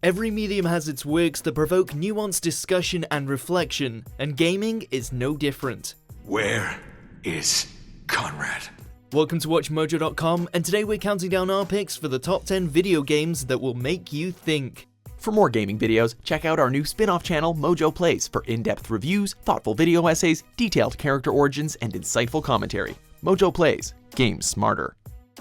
Every medium has its works that provoke nuanced discussion and reflection, and gaming is no different. Where is Conrad? Welcome to WatchMojo.com, and today we're counting down our picks for the top 10 video games that will make you think. For more gaming videos, check out our new spin-off channel, Mojo Plays, for in-depth reviews, thoughtful video essays, detailed character origins, and insightful commentary. Mojo Plays, games smarter.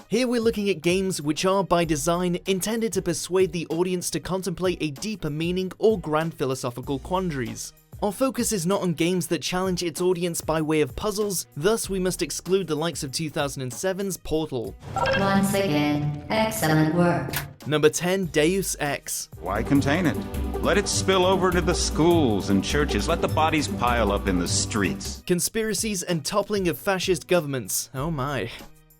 Here we're looking at games which are, by design, intended to persuade the audience to contemplate a deeper meaning or grand philosophical quandaries. Our focus is not on games that challenge its audience by way of puzzles, thus we must exclude the likes of 2007's Portal. Once again, excellent work. Number 10, Deus Ex. Why contain it? Let it spill over to the schools and churches. Let the bodies pile up in the streets. Conspiracies and toppling of fascist governments. Oh my.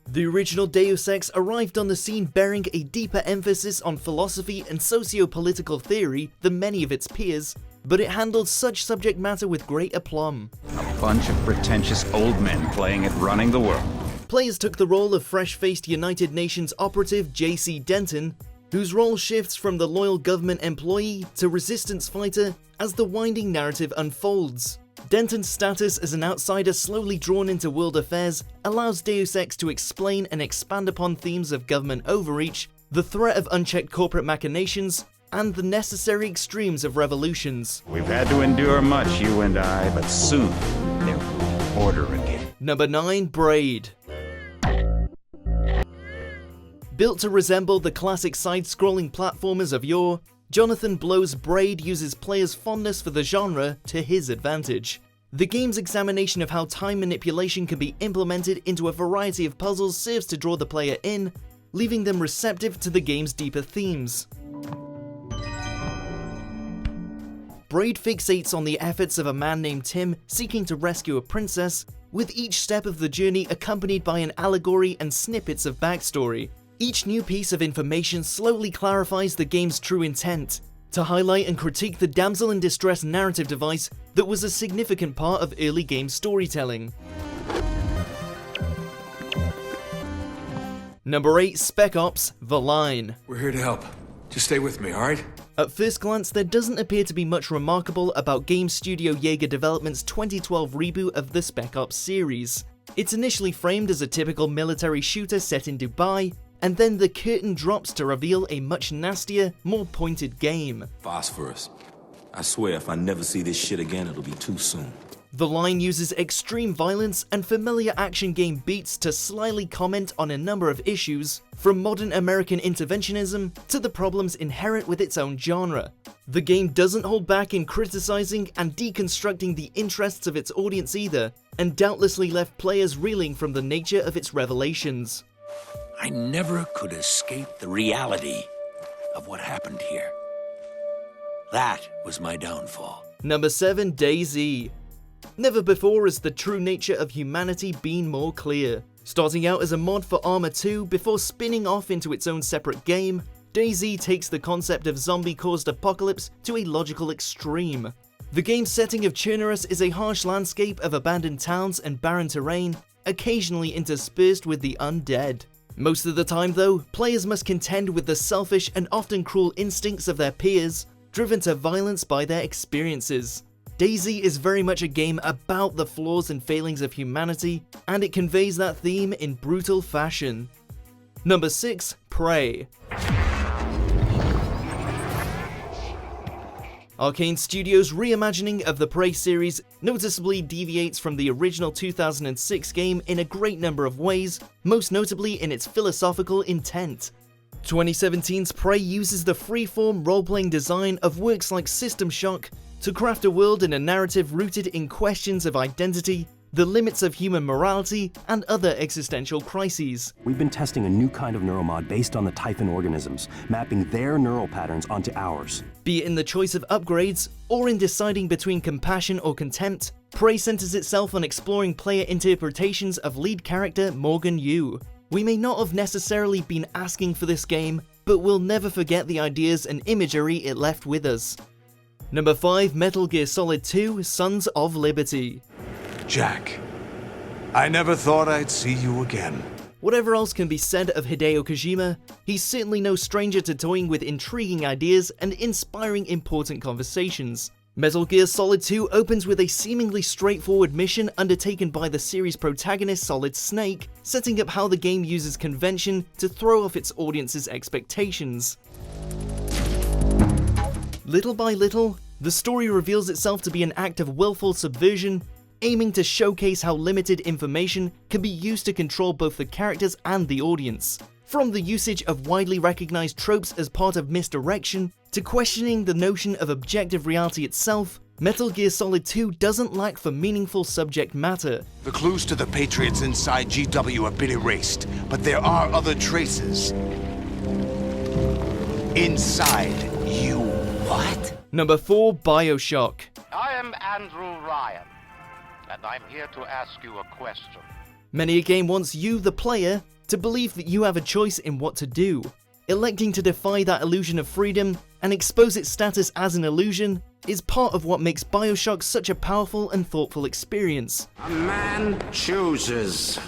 The original Deus Ex arrived on the scene bearing a deeper emphasis on philosophy and socio-political theory than many of its peers, but it handled such subject matter with great aplomb. A bunch of pretentious old men playing at running the world. Players took the role of fresh-faced United Nations operative J.C. Denton, whose role shifts from the loyal government employee to resistance fighter as the winding narrative unfolds. Denton's status as an outsider slowly drawn into world affairs allows Deus Ex to explain and expand upon themes of government overreach, the threat of unchecked corporate machinations, and the necessary extremes of revolutions. We've had to endure much, you and I, but soon there will be order again. Number 9, Braid. Built to resemble the classic side-scrolling platformers of yore, Jonathan Blow's Braid uses players' fondness for the genre to his advantage. The game's examination of how time manipulation can be implemented into a variety of puzzles serves to draw the player in, leaving them receptive to the game's deeper themes. Braid fixates on the efforts of a man named Tim seeking to rescue a princess, with each step of the journey accompanied by an allegory and snippets of backstory. Each new piece of information slowly clarifies the game's true intent, to highlight and critique the damsel in distress narrative device that was a significant part of early game storytelling. Number 8, Spec Ops: The Line. We're here to help. Just stay with me, alright? At first glance, there doesn't appear to be much remarkable about Game Studio Jaeger Development's 2012 reboot of the Spec Ops series. It's initially framed as a typical military shooter set in Dubai, and then the curtain drops to reveal a much nastier, more pointed game. Phosphorus. I swear if I never see this shit again, it'll be too soon. The Line uses extreme violence and familiar action game beats to slyly comment on a number of issues, from modern American interventionism to the problems inherent with its own genre. The game doesn't hold back in criticizing and deconstructing the interests of its audience either, and doubtlessly left players reeling from the nature of its revelations. I never could escape the reality of what happened here. That was my downfall. Number 7, DayZ. Never before has the true nature of humanity been more clear. Starting out as a mod for Arma 2 before spinning off into its own separate game, DayZ takes the concept of zombie-caused apocalypse to a logical extreme. The game's setting of Chernarus is a harsh landscape of abandoned towns and barren terrain, occasionally interspersed with the undead. Most of the time though, players must contend with the selfish and often cruel instincts of their peers, driven to violence by their experiences. DayZ is very much a game about the flaws and failings of humanity, and it conveys that theme in brutal fashion. Number 6, Prey. Arcane Studios' reimagining of the Prey series noticeably deviates from the original 2006 game in a great number of ways, most notably in its philosophical intent. 2017's Prey uses the freeform role-playing design of works like System Shock to craft a world and a narrative rooted in questions of identity, the limits of human morality, and other existential crises. We've been testing a new kind of neuromod based on the Typhon organisms, mapping their neural patterns onto ours. Be it in the choice of upgrades, or in deciding between compassion or contempt, Prey centers itself on exploring player interpretations of lead character Morgan Yu. We may not have necessarily been asking for this game, but we'll never forget the ideas and imagery it left with us. Number 5, Metal Gear Solid 2: Sons of Liberty. Jack, I never thought I'd see you again. Whatever else can be said of Hideo Kojima, he's certainly no stranger to toying with intriguing ideas and inspiring important conversations. Metal Gear Solid 2 opens with a seemingly straightforward mission undertaken by the series protagonist Solid Snake, setting up how the game uses convention to throw off its audience's expectations. Little by little, the story reveals itself to be an act of willful subversion, aiming to showcase how limited information can be used to control both the characters and the audience. From the usage of widely recognized tropes as part of misdirection, to questioning the notion of objective reality itself, Metal Gear Solid 2 doesn't lack for meaningful subject matter. The clues to the Patriots inside GW have been erased, but there are other traces. Inside you. What? Number 4, BioShock. I am Andrew Ryan, and I'm here to ask you a question. Many a game wants you, the player, to believe that you have a choice in what to do. Electing to defy that illusion of freedom and expose its status as an illusion is part of what makes BioShock such a powerful and thoughtful experience. A man chooses.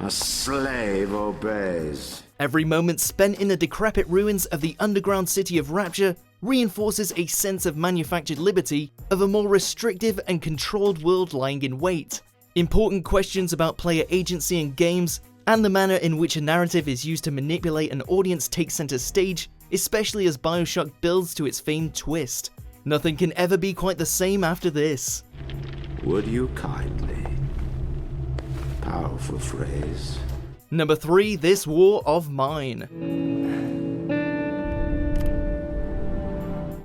A slave obeys. Every moment spent in the decrepit ruins of the underground city of Rapture reinforces a sense of manufactured liberty of a more restrictive and controlled world lying in wait. Important questions about player agency in games and the manner in which a narrative is used to manipulate an audience take center stage, especially as BioShock builds to its famed twist. Nothing can ever be quite the same after this. Would you kindly? Powerful phrase. Number 3, This War of Mine.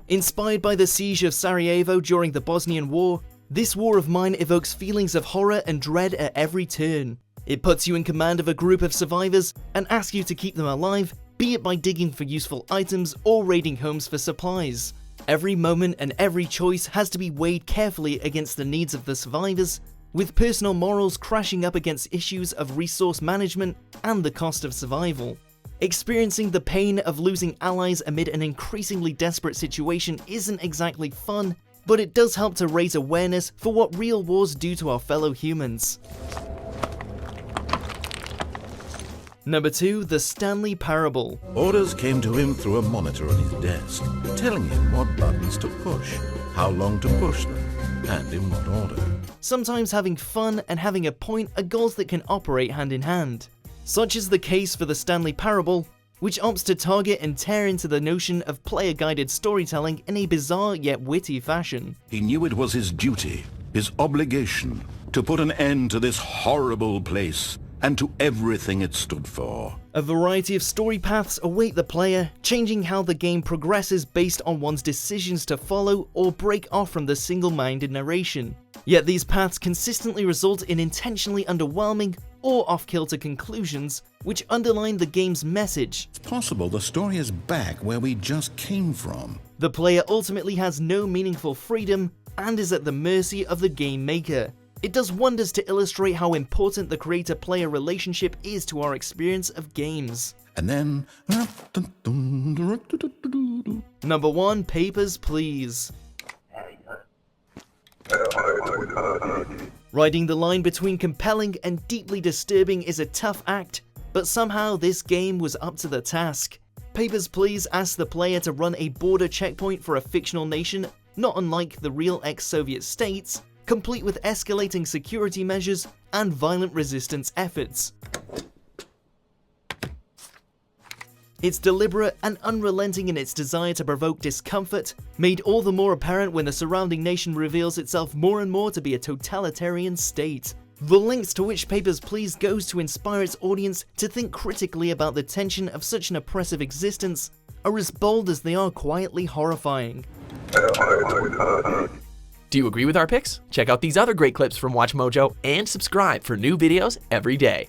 Inspired by the siege of Sarajevo during the Bosnian War, This War of Mine evokes feelings of horror and dread at every turn. It puts you in command of a group of survivors and asks you to keep them alive, be it by digging for useful items or raiding homes for supplies. Every moment and every choice has to be weighed carefully against the needs of the survivors, with personal morals crashing up against issues of resource management and the cost of survival. Experiencing the pain of losing allies amid an increasingly desperate situation isn't exactly fun, but it does help to raise awareness for what real wars do to our fellow humans. Number 2, The Stanley Parable. Orders came to him through a monitor on his desk, telling him what buttons to push, how long to push them, and in what order. Sometimes having fun and having a point are goals that can operate hand in hand. Such is the case for The Stanley Parable, which opts to target and tear into the notion of player-guided storytelling in a bizarre yet witty fashion. He knew it was his duty, his obligation, to put an end to this horrible place and to everything it stood for. A variety of story paths await the player, changing how the game progresses based on one's decisions to follow or break off from the single-minded narration. Yet these paths consistently result in intentionally underwhelming or off-kilter conclusions, which underline the game's message. It's possible the story is back where we just came from. The player ultimately has no meaningful freedom and is at the mercy of the game maker. It does wonders to illustrate how important the creator-player relationship is to our experience of games. And then... Number 1, Papers, Please. Riding the line between compelling and deeply disturbing is a tough act, but somehow this game was up to the task. Papers, Please asks the player to run a border checkpoint for a fictional nation, not unlike the real ex-Soviet states, complete with escalating security measures and violent resistance efforts. It's deliberate and unrelenting in its desire to provoke discomfort, made all the more apparent when the surrounding nation reveals itself more and more to be a totalitarian state. The lengths to which Papers, Please goes to inspire its audience to think critically about the tension of such an oppressive existence are as bold as they are quietly horrifying. Do you agree with our picks? Check out these other great clips from WatchMojo and subscribe for new videos every day.